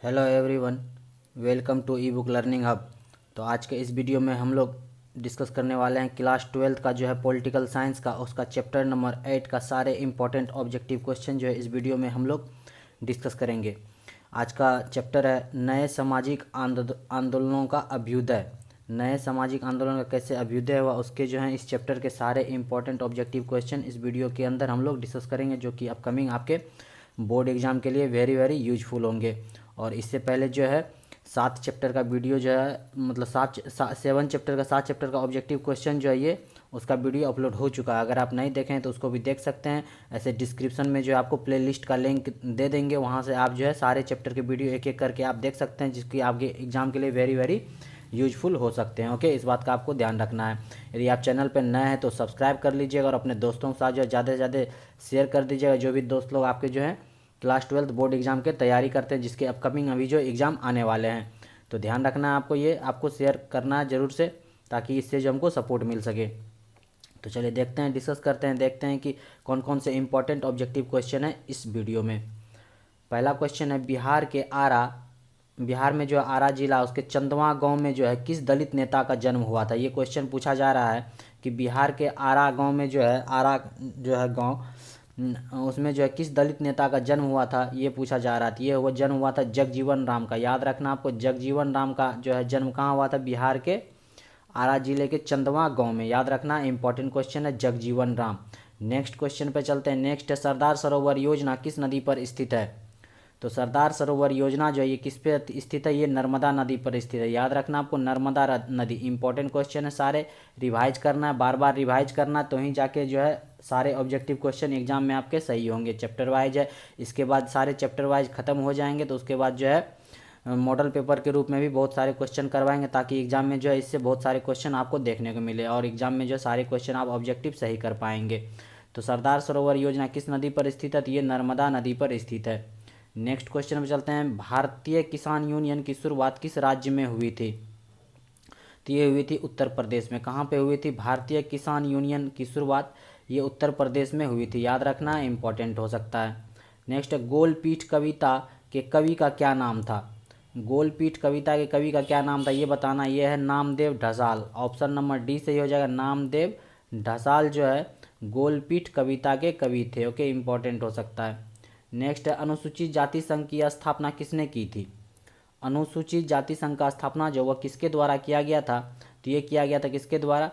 Hello everyone, welcome to e book learning hub. तो आज के इस वीडियो में हम लोग डिस्कस करने वाले हैं क्लास 12 का जो है पॉलिटिकल साइंस का उसका चैप्टर नंबर 8 का सारे इंपॉर्टेंट ऑब्जेक्टिव क्वेश्चन जो है इस वीडियो में हम लोग डिस्कस करेंगे। आज का चैप्टर है नए सामाजिक आंदोलनों का अभ्युदय। नए सामाजिक आंदोलन का कैसे अभ्युदय हुआ उसके जो है इस चैप्टर के सारे इंपॉर्टेंट ऑब्जेक्टिव क्वेश्चन इस वीडियो के अंदर हम लोग डिस्कस करेंगे, जो कि अपकमिंग आपके बोर्ड एग्जाम के लिए वेरी वेरी यूजफुल होंगे। और इससे पहले जो है 7 चैप्टर का वीडियो जो है मतलब 7 चैप्टर का 7 चैप्टर का ऑब्जेक्टिव क्वेश्चन जो है ये उसका वीडियो अपलोड हो चुका है। अगर आप नहीं देखें तो उसको भी देख सकते हैं। ऐसे डिस्क्रिप्शन में जो है आपको प्लेलिस्ट का लिंक दे देंगे, वहाँ से आप जो है सारे चैप्टर के वीडियो एक एक करके आप देख सकते हैं, जिसकी आपके एग्जाम के लिए वेरी वेरी यूजफुल हो सकते हैं। ओके, इस बात का आपको ध्यान रखना है। यदि आप चैनल पर नए हैं तो सब्सक्राइब कर लीजिएगा और अपने दोस्तों के साथ जो ज़्यादा से ज़्यादा शेयर कर दीजिएगा। जो भी दोस्त लोग आपके जो हैं क्लास 12 बोर्ड एग्ज़ाम के तैयारी करते हैं, जिसके अपकमिंग अभी जो एग्ज़ाम आने वाले हैं, तो ध्यान रखना है आपको, ये आपको शेयर करना है ज़रूर से, ताकि इससे जो हमको सपोर्ट मिल सके। तो चलिए देखते हैं, डिस्कस करते हैं, देखते हैं कि कौन कौन से इंपॉर्टेंट ऑब्जेक्टिव क्वेश्चन है इस वीडियो में। पहला क्वेश्चन है बिहार में जो है आरा जिला उसके चंदवा गांव में जो है किस दलित नेता का जन्म हुआ था। ये क्वेश्चन पूछा जा रहा है कि बिहार के आरा गांव में जो है आरा जो है गांव उसमें जो है किस दलित नेता का जन्म हुआ था, ये पूछा जा रहा था। ये वो जन्म हुआ था जगजीवन राम का। याद रखना आपको, जगजीवन राम का जो है जन्म कहाँ हुआ था, बिहार के आरा जिले के चंदवा गांव में। याद रखना, इंपॉर्टेंट क्वेश्चन है जगजीवन राम। नेक्स्ट क्वेश्चन पे चलते हैं। नेक्स्ट है सरदार सरोवर योजना किस नदी पर स्थित है। तो सरदार सरोवर योजना जो है ये किस पे स्थित है, ये नर्मदा नदी पर स्थित है। याद रखना आपको, नर्मदा नदी। इंपॉर्टेंट क्वेश्चन है, सारे रिवाइज करना है, बार बार रिवाइज करना, तो ही जाके जो है सारे ऑब्जेक्टिव क्वेश्चन एग्जाम में आपके सही होंगे। चैप्टर वाइज है, इसके बाद सारे चैप्टर वाइज खत्म हो जाएंगे, तो उसके बाद जो है मॉडल पेपर के रूप में भी बहुत सारे क्वेश्चन करवाएंगे, ताकि एग्जाम में जो है इससे बहुत सारे क्वेश्चन आपको देखने को मिले और एग्जाम में जो सारे क्वेश्चन आप ऑब्जेक्टिव सही कर पाएंगे। तो सरदार सरोवर योजना किस नदी पर स्थित है, तो ये नर्मदा नदी पर स्थित है। नेक्स्ट क्वेश्चन में चलते हैं। भारतीय किसान यूनियन की शुरुआत किस राज्य में हुई थी, तो ये हुई थी उत्तर प्रदेश में। कहाँ पे हुई थी भारतीय किसान यूनियन की शुरुआत, ये उत्तर प्रदेश में हुई थी। याद रखना, इंपॉर्टेंट हो सकता है। नेक्स्ट है गोलपीठ कविता के कवि का क्या नाम था। गोलपीठ कविता के कवि का क्या नाम था, ये बताना। ये है नामदेव ढसाल। ऑप्शन नंबर डी सही हो जाएगा। नामदेव ढसाल जो है गोलपीठ कविता के कवि थे। ओके, इंपॉर्टेंट हो सकता है। नेक्स्ट है अनुसूचित जाति संघ की स्थापना किसने की थी। अनुसूचित जाति संघ का स्थापना जो वह किसके द्वारा किया गया था, तो ये किया गया था किसके द्वारा,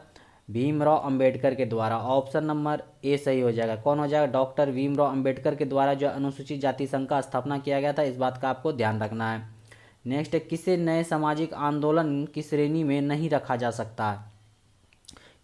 भीमराव अंबेडकर के द्वारा। ऑप्शन नंबर ए सही हो जाएगा। कौन हो जाएगा, डॉक्टर भीमराव अंबेडकर के द्वारा जो अनुसूचित जाति संघ का स्थापना किया गया था। इस बात का आपको ध्यान रखना है। नेक्स्ट है किसे नए सामाजिक आंदोलन की श्रेणी में नहीं रखा जा सकता है।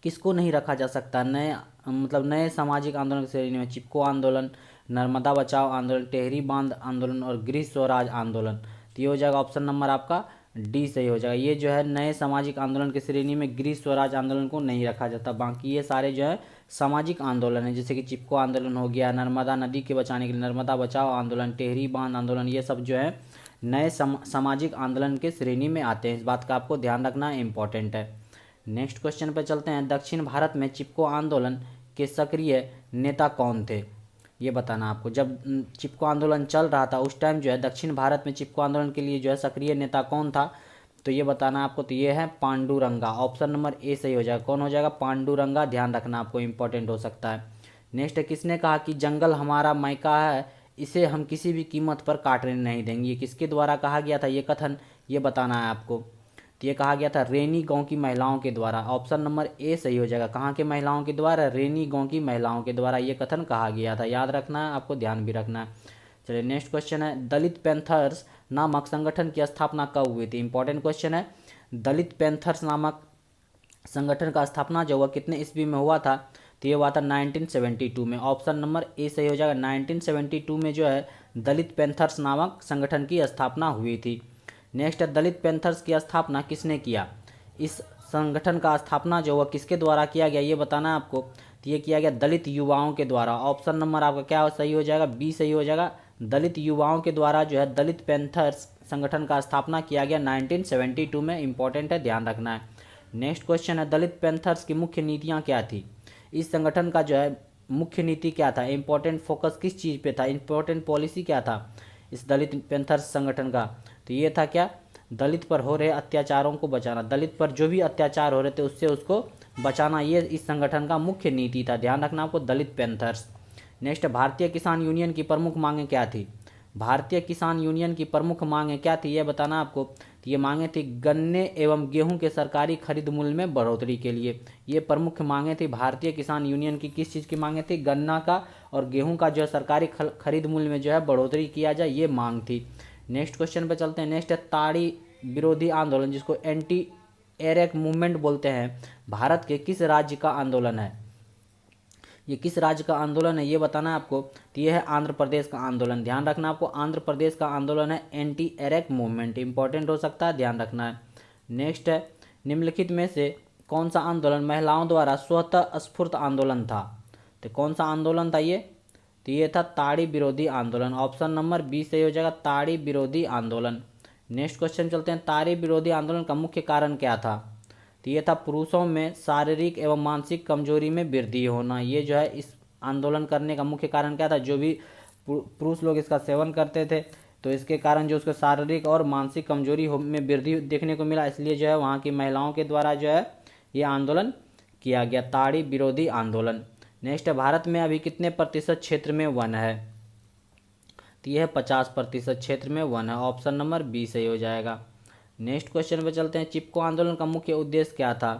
किसको नहीं रखा जा सकता, नए मतलब नए सामाजिक आंदोलन की श्रेणी में। चिपको आंदोलन, नर्मदा बचाओ आंदोलन, टेहरी बांध आंदोलन और गृह स्वराज आंदोलन। तो ये हो जाएगा ऑप्शन नंबर आपका डी सही हो जाएगा। ये जो है नए सामाजिक आंदोलन की श्रेणी में गृह स्वराज आंदोलन को नहीं रखा जाता। बाकी ये सारे जो है सामाजिक आंदोलन है, जैसे कि चिपको आंदोलन हो गया, नर्मदा नदी के बचाने के लिए नर्मदा बचाओ आंदोलन, टेहरी बांध आंदोलन, ये सब जो है नए सामाजिक आंदोलन के श्रेणी में आते हैं। इस बात का आपको ध्यान रखना इंपॉर्टेंट है। नेक्स्ट क्वेश्चन पे चलते हैं। दक्षिण भारत में चिपको आंदोलन के सक्रिय नेता कौन थे, ये बताना आपको। जब चिपको आंदोलन चल रहा था उस टाइम जो है दक्षिण भारत में चिपको आंदोलन के लिए जो है सक्रिय नेता कौन था, तो ये बताना आपको। तो ये है पांडुरंगा। ऑप्शन नंबर ए सही हो जाएगा। कौन हो जाएगा, पांडुरंगा। ध्यान रखना आपको, इंपॉर्टेंट हो सकता है। नेक्स्ट है किसने कहा कि जंगल हमारा मायका है, इसे हम किसी भी कीमत पर काटने नहीं देंगे। ये किसके द्वारा कहा गया था ये कथन, ये बताना है आपको। तो ये कहा गया था रेनी गांव की महिलाओं के द्वारा। ऑप्शन नंबर ए सही हो जाएगा। कहाँ के महिलाओं के द्वारा, रेनी गांव की महिलाओं के द्वारा ये कथन कहा गया था। याद रखना है आपको, ध्यान भी रखना है। चलिए नेक्स्ट क्वेश्चन है। दलित पैंथर्स नामक संगठन की स्थापना कब हुई थी। इंपॉर्टेंट क्वेश्चन है। दलित पैंथर्स नामक संगठन का स्थापना जो हुआ कितने ईस्वी में हुआ था, तो ये हुआ था 1972 में। ऑप्शन नंबर ए सही हो जाएगा। 1972 में जो है दलित पैंथर्स नामक संगठन की स्थापना हुई थी। नेक्स्ट है दलित पैंथर्स की स्थापना किसने किया। इस संगठन का स्थापना जो हुआ किसके द्वारा किया गया, ये बताना है आपको। तो ये किया गया दलित युवाओं के द्वारा। ऑप्शन नंबर आपका क्या सही हो जाएगा, बी सही हो जाएगा। दलित युवाओं के द्वारा जो है दलित पैंथर्स संगठन का स्थापना किया गया 1972 में। इंपॉर्टेंट है, ध्यान रखना है। नेक्स्ट क्वेश्चन है दलित पैंथर्स की मुख्य नीतियाँ क्या थी। इस संगठन का जो है मुख्य नीति क्या था, इंपॉर्टेंट फोकस किस चीज़ पे था, इंपॉर्टेंट पॉलिसी क्या था इस दलित पैंथर्स संगठन का, तो ये था क्या, दलित पर हो रहे अत्याचारों को बचाना, दलित पर जो भी अत्याचार हो रहे थे उससे उसको बचाना, ये इस संगठन का मुख्य नीति था। ध्यान रखना आपको, दलित पैंथर्स। नेक्स्ट, भारतीय किसान यूनियन की प्रमुख मांगें क्या थी? भारतीय किसान यूनियन की प्रमुख मांगें क्या थी, यह बताना आपको। तो ये मांगें थी गन्ने एवं गेहूं के सरकारी खरीद मूल्य में बढ़ोतरी के लिए। ये प्रमुख मांगें थी भारतीय किसान यूनियन की। किस चीज़ की मांगें थी? गन्ना का और गेहूं का जो है सरकारी खरीद मूल्य में जो है बढ़ोतरी किया जाए, ये मांग थी। नेक्स्ट क्वेश्चन पे चलते हैं। नेक्स्ट है ताड़ी विरोधी आंदोलन, जिसको एंटी एरेक मूवमेंट बोलते हैं, भारत के किस राज्य का आंदोलन है? ये किस राज्य का आंदोलन है ये बताना है आपको। तो ये है आंध्र प्रदेश का आंदोलन। ध्यान रखना आपको, आंध्र प्रदेश का आंदोलन है एंटी एरेक मूवमेंट। इंपॉर्टेंट हो सकता है, ध्यान रखना है। नेक्स्ट है, निम्नलिखित में से कौन सा आंदोलन महिलाओं द्वारा स्वतः स्फूर्त आंदोलन था? तो कौन सा आंदोलन था ये? तो ये था ताड़ी विरोधी आंदोलन। ऑप्शन नंबर बी सही हो जाएगा, ताड़ी विरोधी आंदोलन। नेक्स्ट क्वेश्चन चलते हैं। ताड़ी विरोधी आंदोलन का मुख्य कारण क्या था? तो ये था पुरुषों में शारीरिक एवं मानसिक कमजोरी में वृद्धि होना। ये जो है इस आंदोलन करने का मुख्य कारण क्या था? जो भी पुरुष लोग इसका सेवन करते थे तो इसके कारण जो उसको शारीरिक और मानसिक कमजोरी में वृद्धि देखने को मिला, इसलिए जो है वहाँ की महिलाओं के द्वारा जो है ये आंदोलन किया गया, ताड़ी विरोधी आंदोलन। नेक्स्ट है, भारत में अभी कितने प्रतिशत क्षेत्र में वन है? तो यह 50% क्षेत्र में वन है। ऑप्शन नंबर बी सही हो जाएगा। नेक्स्ट क्वेश्चन पे चलते हैं। चिपको आंदोलन का मुख्य उद्देश्य क्या था?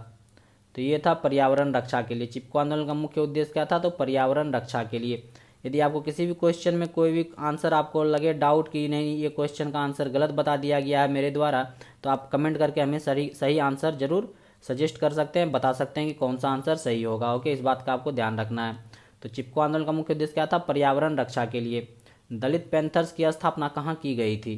तो ये था पर्यावरण रक्षा के लिए। चिपको आंदोलन का मुख्य उद्देश्य क्या था? तो पर्यावरण रक्षा के लिए। यदि आपको किसी भी क्वेश्चन में कोई भी आंसर आपको लगे डाउट कि नहीं ये क्वेश्चन का आंसर गलत बता दिया गया है मेरे द्वारा, तो आप कमेंट करके हमें सही आंसर जरूर सजेस्ट कर सकते हैं, बता सकते हैं कि कौन सा आंसर सही होगा। ओके, इस बात का आपको ध्यान रखना है। तो चिपको आंदोलन का मुख्य उद्देश्य क्या था? पर्यावरण रक्षा के लिए। दलित पैंथर्स की स्थापना कहाँ की गई थी?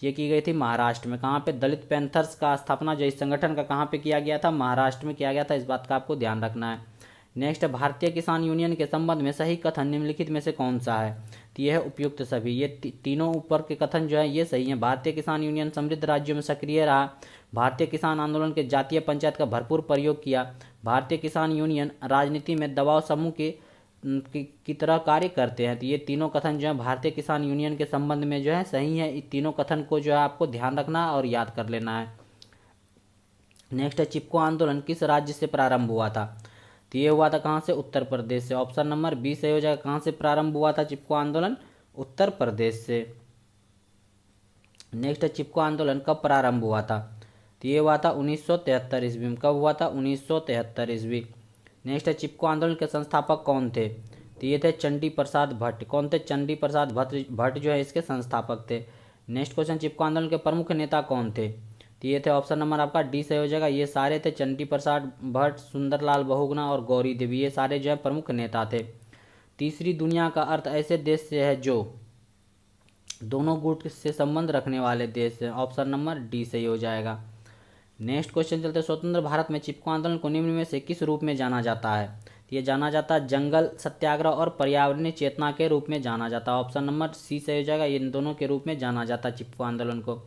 ये की गई थी महाराष्ट्र में। कहाँ पे? दलित पैंथर्स का स्थापना जो इस संगठन का कहाँ पे किया गया था? महाराष्ट्र में किया गया था। इस बात का आपको ध्यान रखना है। नेक्स्ट है, भारतीय किसान यूनियन के संबंध में सही कथन निम्नलिखित में से कौन सा है? तो यह है उपयुक्त सभी। ये तीनों ऊपर के कथन जो है ये सही है। भारतीय किसान यूनियन समृद्ध राज्यों में सक्रिय रहा। भारतीय किसान आंदोलन के जातीय पंचायत का भरपूर प्रयोग किया। भारतीय किसान यूनियन राजनीति में दबाव समूह की तरह कार्य करते हैं। तो ये तीनों कथन जो है भारतीय किसान यूनियन के संबंध में जो है सही है। इन तीनों कथन को जो है आपको ध्यान रखना और याद कर लेना है। नेक्स्ट है, चिपको आंदोलन किस राज्य से प्रारंभ हुआ था? तो ये हुआ था कहाँ से? उत्तर प्रदेश से। ऑप्शन नंबर बी सही हो जाएगा। कहाँ से प्रारंभ हुआ था चिपको आंदोलन? उत्तर प्रदेश से। नेक्स्ट है, चिपको आंदोलन कब प्रारंभ हुआ था? तो ये हुआ था 1973 ईस्वी में। कब हुआ था? 1973 ईस्वी। नेक्स्ट है, चिपको आंदोलन के संस्थापक कौन थे? तो ये थे चंडी प्रसाद भट्ट। कौन थे? चंडी प्रसाद भट्ट जो है इसके संस्थापक थे। नेक्स्ट क्वेश्चन, चिपको आंदोलन के प्रमुख नेता कौन थे? तो ये थे ऑप्शन नंबर आपका डी सही हो जाएगा। ये सारे थे चंडी प्रसाद भट्ट, सुंदरलाल बहुगुणा और गौरी देवी। ये सारे जो है प्रमुख नेता थे। तीसरी दुनिया का अर्थ ऐसे देश से है जो दोनों गुट से संबंध रखने वाले देश है। ऑप्शन नंबर डी सही हो जाएगा। नेक्स्ट क्वेश्चन चलते हैं। स्वतंत्र भारत में चिपको आंदोलन को निम्न में से किस रूप में जाना जाता है? ये जाना जाता है जंगल सत्याग्रह और पर्यावरणीय चेतना के रूप में जाना जाता है। ऑप्शन नंबर सी सही हो जाएगा। इन दोनों के रूप में जाना जाता है चिपको आंदोलन को।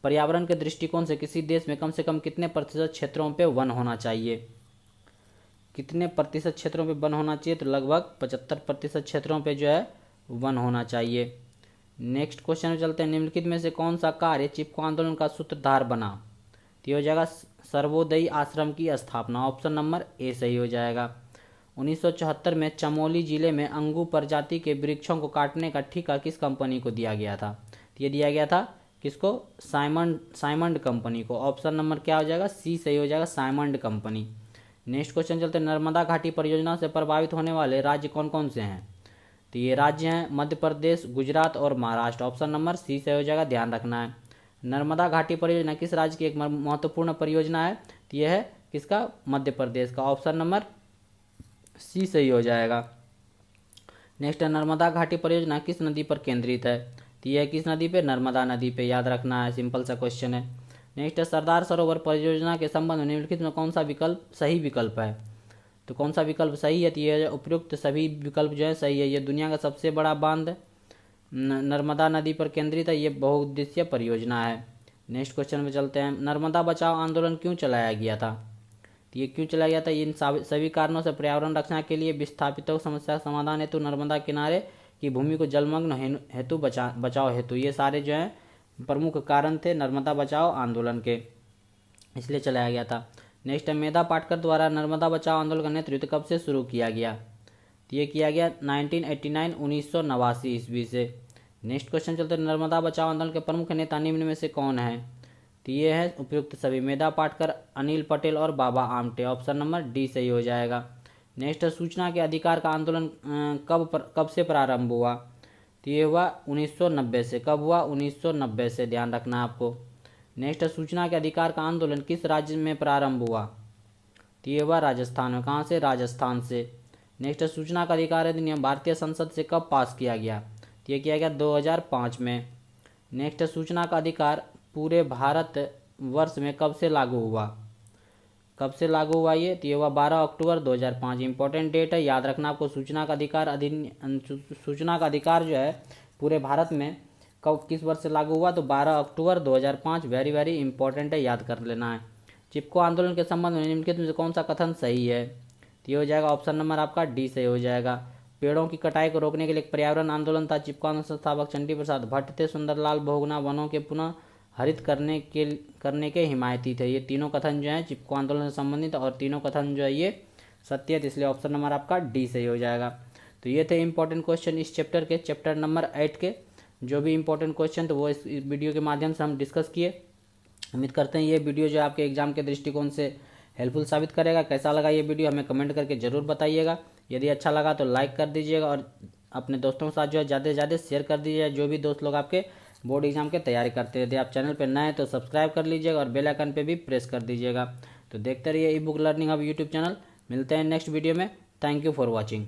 पर्यावरण के दृष्टिकोण से किसी देश में कम से कम कितने प्रतिशत क्षेत्रों पे वन होना चाहिए? कितने प्रतिशत क्षेत्रों पे वन होना चाहिए? तो लगभग 75% क्षेत्रों पे जो है वन होना चाहिए। नेक्स्ट क्वेश्चन में चलते हैं। निम्नलिखित में से कौन सा कार्य चिपको आंदोलन का सूत्रधार बना? तो ये हो जाएगा सर्वोदयी आश्रम की स्थापना। ऑप्शन नंबर ए सही हो जाएगा। 1974 में चमोली जिले में अंगू प्रजाति के वृक्षों को काटने का ठेका किस कंपनी को दिया गया था? तो ये दिया गया था किसको? साइमंड कंपनी को। ऑप्शन नंबर क्या हो जाएगा? सी सही हो जाएगा, साइमंड कंपनी। नेक्स्ट क्वेश्चन चलते हैं। नर्मदा घाटी परियोजना से प्रभावित होने वाले राज्य कौन कौन से हैं? तो ये राज्य हैं मध्य प्रदेश, गुजरात और महाराष्ट्र। ऑप्शन नंबर सी सही हो जाएगा, ध्यान रखना है। नर्मदा घाटी परियोजना किस राज्य की एक महत्वपूर्ण परियोजना है? तो यह है किसका? मध्य प्रदेश का। ऑप्शन नंबर सी सही हो जाएगा। नेक्स्ट है, नर्मदा घाटी परियोजना किस नदी पर केंद्रित है? तो यह किस नदी पे? नर्मदा नदी पे। याद रखना है, सिंपल सा क्वेश्चन है। नेक्स्ट है, सरदार सरोवर परियोजना के संबंध में निम्नलिखित में कौन सा विकल्प सही विकल्प है? तो कौन सा विकल्प सही है? तो ये उपयुक्त सभी विकल्प जो है सही है। ये दुनिया का सबसे बड़ा बांध नर्मदा नदी पर केंद्रित है। ये बहुउद्देशीय परियोजना है। नेक्स्ट क्वेश्चन में चलते हैं। नर्मदा बचाओ आंदोलन क्यों चलाया गया था? तो ये क्यों चलाया गया था? इन सभी कारणों से पर्यावरण रक्षा के लिए, विस्थापितों समस्या समाधान हेतु, नर्मदा किनारे की भूमि को जलमग्न हेतु बचाओ हेतु, ये सारे जो हैं प्रमुख कारण थे नर्मदा बचाओ आंदोलन के, इसलिए चलाया गया था। नेक्स्ट है, मेधा पाटकर द्वारा नर्मदा बचाओ आंदोलन का नेतृत्व कब से शुरू किया गया? तो ये किया गया 1989 1989 ईस्वी से। नेक्स्ट क्वेश्चन चलते हैं, नर्मदा बचाओ आंदोलन के प्रमुख नेता निम्न में से कौन है? तो ये है उपयुक्त सभी, मेधा पाटकर, अनिल पटेल और Baba Amte. Option number D सही हो जाएगा। नेक्स्ट है, सूचना के अधिकार का आंदोलन कब से प्रारंभ हुआ? तो ये हुआ 1990 से। कब हुआ? 1990 से, ध्यान रखना है आपको। नेक्स्ट है, सूचना के अधिकार का आंदोलन किस राज्य में प्रारंभ हुआ? तो ये हुआ राजस्थान में। कहाँ से? राजस्थान से। नेक्स्ट है, सूचना का अधिकार अधिनियम भारतीय संसद से कब पास किया गया? तो ये किया गया 2005 में। नेक्स्ट है, सूचना का अधिकार पूरे भारत वर्ष में कब से लागू हुआ? कब से लागू हुआ ये? तो ये हुआ 12 अक्टूबर 2005। इंपॉर्टेंट डेट है, याद रखना आपको। सूचना का अधिकार जो है पूरे भारत में कब किस वर्ष से लागू हुआ? तो 12 अक्टूबर 2005। वेरी वेरी इंपॉर्टेंट है, याद कर लेना है। चिपको आंदोलन के संबंध में निम्नलिखित में से कौन सा कथन सही है? तो ये हो जाएगा ऑप्शन नंबर आपका डी सही हो जाएगा। पेड़ों की कटाई को रोकने के लिए एक पर्यावरण आंदोलन था। चिपको आंदोलन संस्थापक चंडी प्रसाद भट्ट थे। सुंदरलाल बहुगुणा वनों के पुनः हरित करने के हिमायती थे। ये तीनों कथन जो हैं चिपको आंदोलन से संबंधित, और तीनों कथन जो है ये सत्य है, इसलिए ऑप्शन नंबर आपका डी सही हो जाएगा। तो ये थे इंपॉर्टेंट क्वेश्चन इस चैप्टर के, चैप्टर नंबर 8 के। जो भी इंपॉर्टेंट क्वेश्चन थे वो इस वीडियो के माध्यम से हम डिस्कस किए। उम्मीद करते हैं ये वीडियो जो है आपके एग्जाम के दृष्टिकोण से हेल्पफुल साबित करेगा। कैसा लगा ये वीडियो हमें कमेंट करके ज़रूर बताइएगा। यदि अच्छा लगा तो लाइक कर दीजिएगा और अपने दोस्तों के साथ जो है ज़्यादा से ज़्यादा शेयर कर दीजिएगा, जो भी दोस्त लोग आपके बोर्ड एग्जाम की तैयारी करते हैं। यदि आप चैनल पर नए हैं तो सब्सक्राइब कर लीजिएगा और बेल आइकन पे भी प्रेस कर दीजिएगा। तो देखते रहिए ई book learning hub YouTube channel. मिलते हैं नेक्स्ट वीडियो में। Thank you for watching.